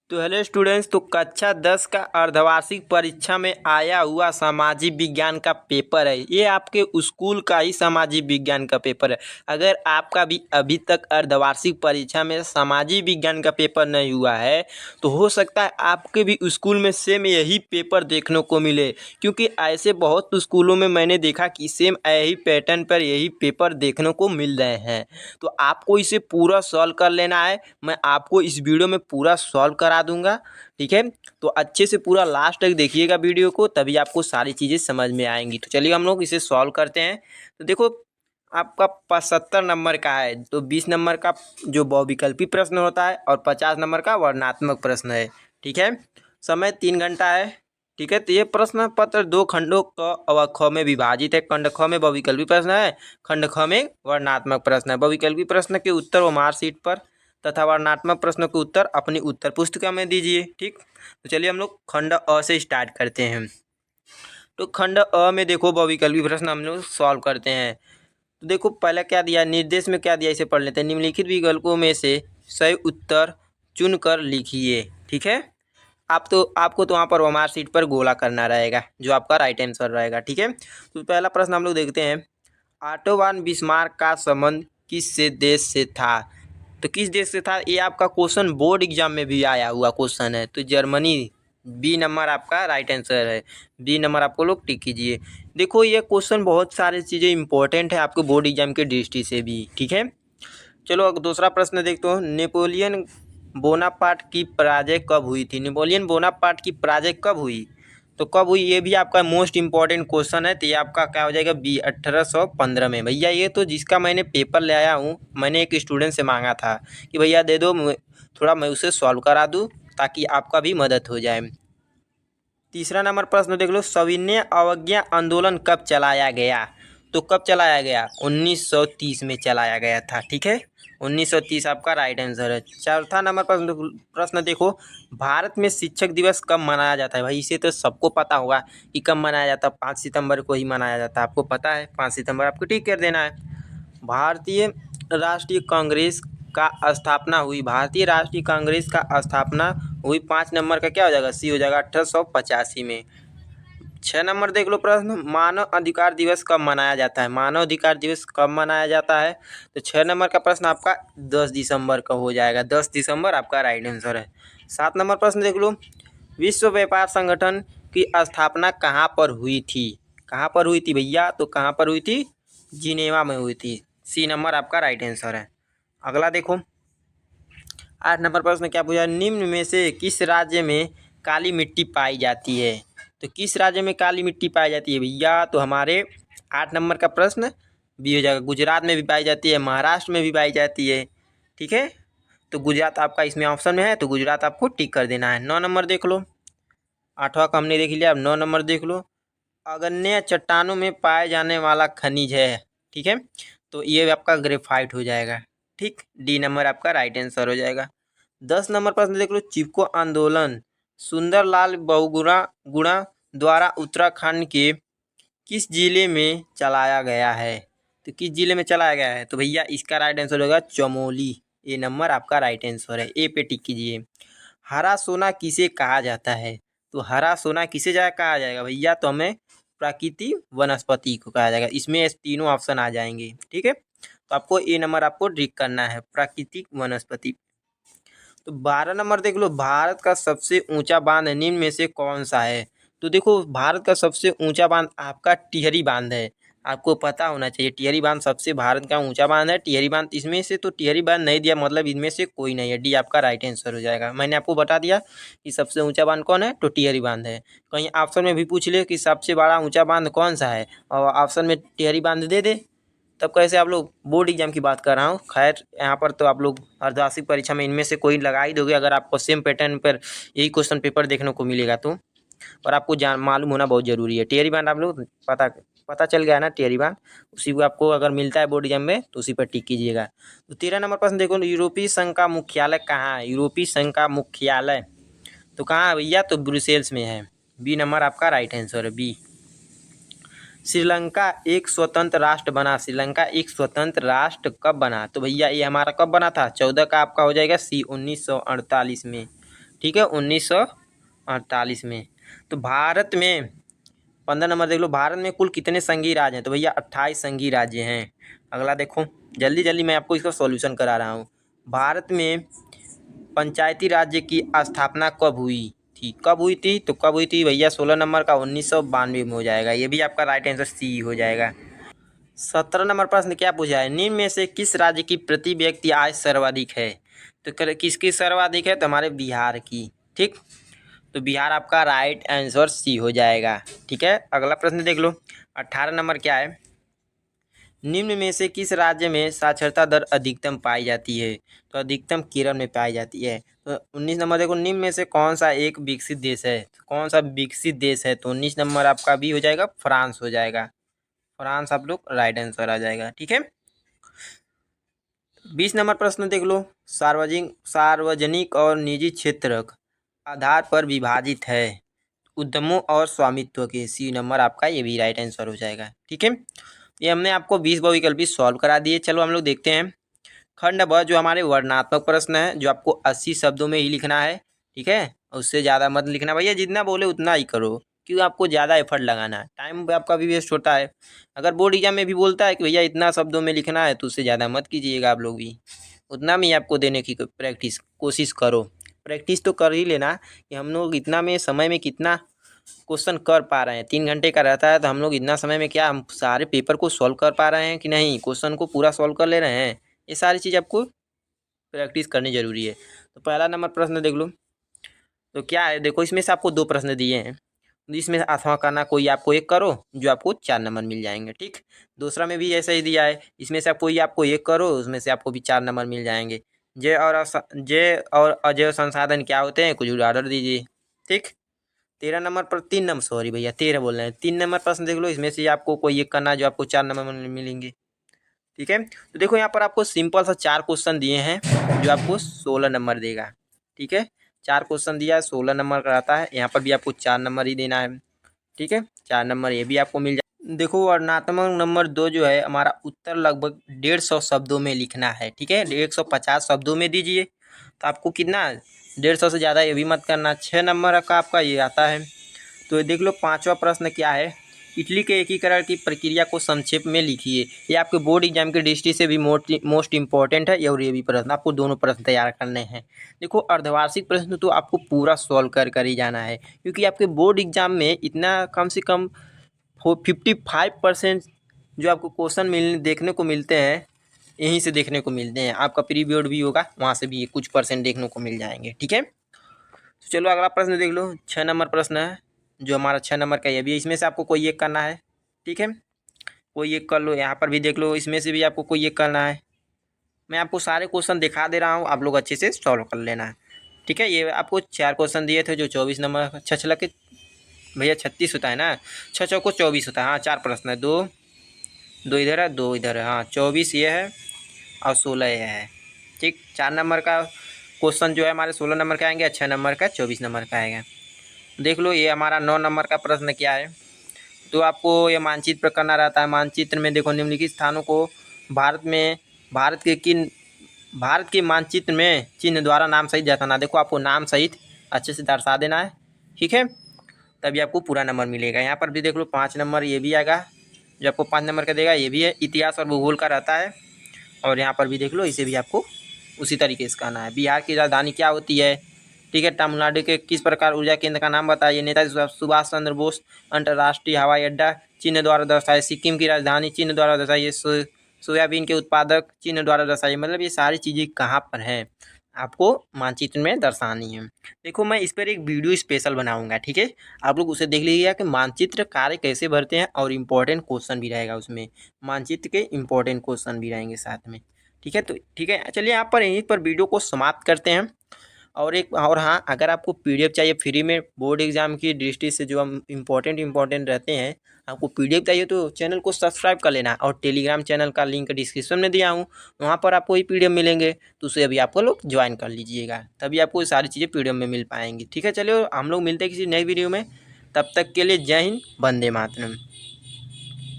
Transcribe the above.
तो hello students, तो कक्षा 10 का अर्धवार्षिक परीक्षा में आया हुआ सामाजिक विज्ञान का पेपर है। ये आपके स्कूल का ही सामाजिक विज्ञान का पेपर है। अगर आपका भी अभी तक अर्धवार्षिक परीक्षा में सामाजिक विज्ञान का पेपर नहीं हुआ है तो हो सकता है आपके भी स्कूल में सेम यही पेपर देखने को मिले, क्योंकि ऐसे बहुत स्कूलों में मैंने देखा कि सेम यही पैटर्न पर यही पेपर देखने को मिल रहे हैं। तो आपको इसे पूरा सॉल्व कर लेना है। मैं आपको इस वीडियो में पूरा सॉल्व करा दूंगा, ठीक है। तो अच्छे से पूरा लास्ट तक देखिएगा वीडियो को, तभी आपको सारी चीज़ें समझ में आएंगी। तो चलिए हम लोग इसे सॉल्व करते हैं। तो देखो, आपका 75 नंबर का है, तो 20 नंबर का जो बहुविकल्पी प्रश्न होता है और 50 नंबर का वर्णनात्मक प्रश्न है, ठीक है। समय 3 घंटा है, ठीक है। तो ये प्रश्न पत्र 2 खंडों क व ख में विभाजित है। खंड ख में बहुविकल्पी प्रश्न है, खंड ख में वर्णनात्मक प्रश्न है। बहुविकल्पी प्रश्न के उत्तर वो मार्कशीट पर तथा वर्णनात्मक प्रश्नों के उत्तर अपनी उत्तर पुस्तिका में दीजिए, ठीक। तो चलिए हम लोग खंड अ से स्टार्ट करते हैं। तो खंड अ में देखो बहुविकल्पी प्रश्न हम लोग सॉल्व करते हैं। तो देखो पहला क्या दिया, निर्देश में क्या दिया, इसे पढ़ लेते हैं। निम्नलिखित विकल्पों में से सही उत्तर चुनकर लिखिए, ठीक है। आपको तो वहाँ पर मार्क शीट पर गोला करना रहेगा, जो आपका राइट आंसर रहेगा, ठीक है। तो पहला प्रश्न हम लोग देखते हैं। ऑटोवान बिस्मार्क का संबंध किस से देश से था? तो किस देश से था, ये आपका क्वेश्चन बोर्ड एग्जाम में भी आया हुआ क्वेश्चन है। तो जर्मनी, बी नंबर आपका राइट आंसर है। बी नंबर आपको लोग टिक कीजिए। देखो ये क्वेश्चन बहुत सारी चीज़ें इंपॉर्टेंट है आपके बोर्ड एग्जाम के दृष्टि से भी, ठीक है। चलो अब दूसरा प्रश्न देखते हो। नेपोलियन बोनापार्ट की पराजय कब हुई थी? नेपोलियन बोनापार्ट की पराजय कब हुई? तो कब हुई, ये भी आपका मोस्ट इंपॉर्टेंट क्वेश्चन है। तो ये आपका क्या हो जाएगा, बी 1815 में। भैया ये तो जिसका मैंने पेपर ले आया हूँ, मैंने एक स्टूडेंट से मांगा था कि भैया दे दो, थोड़ा मैं उसे सॉल्व करा दूँ ताकि आपका भी मदद हो जाए। तीसरा नंबर प्रश्न देख लो। सविनय अवज्ञा आंदोलन कब चलाया गया? तो कब चलाया गया? 1930 में चलाया गया था, ठीक है। 1930 आपका राइट आंसर है। चौथा नंबर प्रश्न देखो। भारत में शिक्षक दिवस कब मनाया जाता है? भाई इसे तो सबको पता होगा कि कब मनाया जाता है। 5 सितंबर को ही मनाया जाता है, आपको पता है। 5 सितंबर आपको टिक कर देना है। भारतीय राष्ट्रीय कांग्रेस का स्थापना हुई, भारतीय राष्ट्रीय कांग्रेस का स्थापना हुई 5 नंबर का क्या हो जाएगा, सी हो जाएगा, 1885 में। 6 नंबर देख लो प्रश्न। मानव अधिकार दिवस कब मनाया जाता है? मानव अधिकार दिवस कब मनाया जाता है? तो 6 नंबर का प्रश्न आपका 10 दिसंबर का हो जाएगा। 10 दिसंबर आपका राइट आंसर है। 7 नंबर प्रश्न देख लो। विश्व व्यापार संगठन की स्थापना कहाँ पर हुई थी? कहाँ पर हुई थी भैया? तो कहाँ पर हुई थी? जिनेवा में हुई थी। सी नंबर आपका राइट आंसर है। अगला देखो। 8 नंबर प्रश्न क्या पूछा? निम्न में से किस राज्य में काली मिट्टी पाई जाती है? तो किस राज्य में काली मिट्टी पाई जाती है भैया? तो हमारे 8 नंबर का प्रश्न बी हो जाएगा। गुजरात में भी पाई जाती है, महाराष्ट्र में भी पाई जाती है, ठीक है। तो गुजरात आपका इसमें ऑप्शन में है, तो गुजरात आपको टिक कर देना है। 9 नंबर देख लो। 8वां का हमने देख लिया, अब 9 नंबर देख लो। अग्नेय चट्टानों में पाए जाने वाला खनिज है, ठीक है। तो ये आपका ग्रेफाइट हो जाएगा, ठीक। डी नंबर आपका राइट आंसर हो जाएगा। 10 नंबर प्रश्न देख लो। चिपको आंदोलन सुंदरलाल बहुगुणा गुणा द्वारा उत्तराखंड के किस जिले में चलाया गया है? तो किस जिले में चलाया गया है? तो भैया इसका राइट आंसर होगा चमोली। ए नंबर आपका राइट आंसर है। ए पे टिक कीजिए। हरा सोना किसे कहा जाता है? तो हरा सोना किसे कहा जाएगा भैया? तो हमें प्राकृतिक वनस्पति को कहा जाएगा। इसमें तीनों ऑप्शन आ जाएंगे, ठीक है। तो आपको ए नंबर आपको टिक करना है, प्राकृतिक वनस्पति। तो 12 नंबर देख लो। भारत का सबसे ऊंचा बांध निम्न में से कौन सा है? तो देखो भारत का सबसे ऊंचा बांध आपका टिहरी बांध है। आपको पता होना चाहिए टिहरी बांध सबसे भारत का ऊंचा बांध है। टिहरी बांध इसमें से तो टिहरी बांध नहीं दिया, मतलब इनमें से कोई नहीं है। डी आपका राइट आंसर हो जाएगा। मैंने आपको बता दिया कि सबसे ऊंचा बांध कौन है, तो टिहरी बांध है। कहीं ऑप्शन में भी पूछ ले कि सबसे बड़ा ऊंचा बांध कौन सा है और ऑप्शन में टिहरी बांध दे दे, तब कैसे आप लोग बोर्ड एग्जाम की बात कर रहा हूँ। खैर यहाँ पर तो आप लोग अर्धवार्षिक परीक्षा में इनमें से कोई लगा ही दोगे, अगर आपको सेम पैटर्न पर यही क्वेश्चन पेपर देखने को मिलेगा तो। और आपको जान मालूम होना बहुत ज़रूरी है। टिहरी बांध आप लोग पता चल गया ना, टिहरी बांध उसी को आपको अगर मिलता है बोर्ड एग्जाम में तो उसी पर टिक कीजिएगा। तो 13 नंबर प्रश्न देखो। यूरोपीय संघ का मुख्यालय कहाँ है? यूरोपीय संघ का मुख्यालय तो कहाँ है भैया? तो ब्रुसेल्स में है। बी नंबर आपका राइट आंसर है, बी। श्रीलंका एक स्वतंत्र राष्ट्र बना। श्रीलंका एक स्वतंत्र राष्ट्र कब बना? तो भैया ये हमारा कब बना था? 14 का आपका हो जाएगा सी, 1948 में। ठीक है, 1948 में। तो भारत में 15 नंबर देख लो, भारत में कुल कितने संघीय राज्य हैं? तो भैया 28 संघीय राज्य हैं। अगला देखो, जल्दी जल्दी मैं आपको इसका सॉल्यूशन करा रहा हूँ। भारत में पंचायती राज्य की स्थापना कब हुई थी? कब हुई थी? तो कब हुई थी भैया? 16 नंबर का 1992 में हो जाएगा। ये भी आपका राइट आंसर सी हो जाएगा। 17 नंबर प्रश्न क्या पूछा है? निम्न में से किस राज्य की प्रति व्यक्ति आय सर्वाधिक है? तो किसकी सर्वाधिक है? तो हमारे बिहार की। ठीक, तो बिहार आपका राइट आंसर सी हो जाएगा। ठीक है, अगला प्रश्न देख लो। 18 नंबर क्या है? निम्न में से किस राज्य में साक्षरता दर अधिकतम पाई जाती है? तो अधिकतम केरल में पाई जाती है। तो 19 नंबर देखो, निम्न में से कौन सा एक विकसित देश है? कौन सा विकसित देश है? तो 19 नंबर आपका भी हो जाएगा, फ्रांस हो जाएगा। फ्रांस आप लोग राइट आंसर आ जाएगा। ठीक है, 20 नंबर प्रश्न देख लो। सार्वजनिक और निजी क्षेत्र आधार पर विभाजित है उद्यमों और स्वामित्व के। सी नंबर आपका ये भी राइट आंसर हो जाएगा। ठीक है, ये हमने आपको 20 बहुविकल्पी सॉल्व करा दिए। चलो हम लोग देखते हैं खंड ब, जो हमारे वर्णनात्मक प्रश्न है, जो आपको 80 शब्दों में ही लिखना है। ठीक है, उससे ज़्यादा मत लिखना भैया, जितना बोले उतना ही करो, क्योंकि आपको ज़्यादा एफर्ट लगाना है, टाइम आपका भी वेस्ट होता है। अगर बोर्ड एग्जाम में भी बोलता है कि भैया इतना शब्दों में लिखना है, तो उससे ज़्यादा मत कीजिएगा आप लोग भी, उतना में ही आपको देने की कोशिश करो। प्रैक्टिस तो कर ही लेना कि हम लोग इतना में समय में कितना क्वेश्चन कर पा रहे हैं। 3 घंटे का रहता है, तो हम लोग इतना समय में क्या हम सारे पेपर को सॉल्व कर पा रहे हैं कि नहीं, क्वेश्चन को पूरा सॉल्व कर ले रहे हैं। ये सारी चीज़ आपको प्रैक्टिस करनी जरूरी है। तो पहला नंबर प्रश्न देख लो, तो क्या है? देखो, इसमें से आपको 2 प्रश्न दिए हैं, इसमें से अथवा करना कोई आपको एक करो, जो आपको 4 नंबर मिल जाएंगे। ठीक, दूसरा में भी ऐसा ही दिया है, इसमें से कोई आपको एक करो, उसमें से आपको भी 4 नंबर मिल जाएंगे। जय और अजय संसाधन क्या होते हैं? कुछ ऑर्डर दीजिए। ठीक, 13 नंबर पर 3 नंबर, सॉरी भैया 13 बोल रहे हैं, 3 नंबर प्रश्न देख लो, इसमें से आपको कोई एक करना, जो आपको 4 नंबर मिलेंगे। ठीक है, तो देखो यहाँ पर आपको सिंपल सा 4 क्वेश्चन दिए हैं, जो आपको 16 नंबर देगा। ठीक है, 4 क्वेश्चन दिया है, 16 नंबर का आता है। यहाँ पर भी आपको 4 नंबर ही देना है। ठीक है, 4 नंबर ये भी आपको मिल जाए। देखो, वर्णनात्मक नंबर 2 जो है हमारा, उत्तर लगभग 150 शब्दों में लिखना है। ठीक है, 150 शब्दों में दीजिए, तो आपको कितना 150 से ज़्यादा ये भी मत करना। 6 नंबर का आपका ये आता है। तो देख लो, 5वां प्रश्न क्या है? इटली के एकीकरण की प्रक्रिया को संक्षेप में लिखिए। ये आपके बोर्ड एग्जाम के दृष्टि से भी मोस्ट इंपॉर्टेंट है, और ये भी प्रश्न आपको दोनों प्रश्न तैयार करने हैं। देखो, अर्धवार्षिक प्रश्न तो आपको पूरा सॉल्व कर ही जाना है, क्योंकि आपके बोर्ड एग्जाम में इतना कम से कम 55% जो आपको क्वेश्चन देखने को मिलते हैं, यहीं से देखने को मिलते हैं। आपका प्री बोर्ड भी होगा, वहाँ से भी कुछ परसेंट देखने को मिल जाएंगे। ठीक है, तो चलो अगला प्रश्न देख लो। 6 नंबर प्रश्न है, जो हमारा 6 नंबर का, ये भी इसमें से आपको कोई एक करना है। ठीक है, कोई एक कर लो। यहाँ पर भी देख लो, इसमें से भी आपको कोई एक करना है। मैं आपको सारे क्वेश्चन दिखा दे रहा हूँ, आप लोग अच्छे से सॉल्व कर लेना है। ठीक है, ये आपको 4 क्वेश्चन दिए थे, जो 24 नंबर, 6 छः के भैया 36 होता है ना, 6 चौको 24 होता है। हाँ, 4 प्रश्न है, 2 इधर है, 2 इधर है। हाँ, 24 ये है और 16 ये है। ठीक, 4 नंबर का क्वेश्चन जो है हमारे 16 नंबर का आएंगे, 6 नंबर का 24 नंबर का आएगा। देख लो, ये हमारा 9 नंबर का प्रश्न क्या है? तो आपको ये मानचित्र करना रहता है। मानचित्र में देखो, निम्नलिखित स्थानों को भारत के मानचित्र में चिन्ह द्वारा नाम सहित दर्शाना। देखो, आपको नाम सहित अच्छे से दर्शा देना है। ठीक है, तभी आपको पूरा नंबर मिलेगा। यहाँ पर भी देख लो, 5 नंबर ये भी आएगा, जो आपको 5 नंबर का देगा। ये भी है, इतिहास और भूगोल का रहता है। और यहाँ पर भी देख लो, इसे भी आपको उसी तरीके से करना है। बिहार की राजधानी क्या होती है? ठीक है, तमिलनाडु के किस प्रकार ऊर्जा केंद्र का नाम बताइए? नेताजी सुभाष चंद्र बोस अंतर्राष्ट्रीय हवाई अड्डा चिन्ह द्वारा दर्शाइए। सिक्किम की राजधानी चिन्ह द्वारा दर्शाइए। सोयाबीन के उत्पादक चिन्ह द्वारा दर्शाइए। मतलब ये सारी चीज़ें कहाँ पर हैं, आपको मानचित्र में दर्शानी है। देखो, मैं इस पर एक वीडियो स्पेशल बनाऊंगा। ठीक है, आप लोग उसे देख लीजिएगा कि मानचित्र कार्य कैसे भरते हैं, और इम्पोर्टेंट क्वेश्चन भी रहेगा उसमें, मानचित्र के इम्पोर्टेंट क्वेश्चन भी रहेंगे साथ में। ठीक है, तो ठीक है, चलिए यहाँ पर यहीं पर वीडियो को समाप्त करते हैं। और हाँ, अगर आपको PDF चाहिए फ्री में, बोर्ड एग्जाम की दृष्टि से जो हम इम्पोर्टेंट रहते हैं, आपको PDF चाहिए, तो चैनल को सब्सक्राइब कर लेना। और टेलीग्राम चैनल का लिंक डिस्क्रिप्शन में दिया हूँ, वहाँ पर आपको ये PDF मिलेंगे, तो उसे अभी आपको लोग ज्वाइन कर लीजिएगा, तभी आपको ये सारी चीज़ें PDF में मिल पाएंगी। ठीक है, चलिए हम लोग मिलते हैं किसी नई वीडियो में, तब तक के लिए जय हिंद, वंदे मातरम।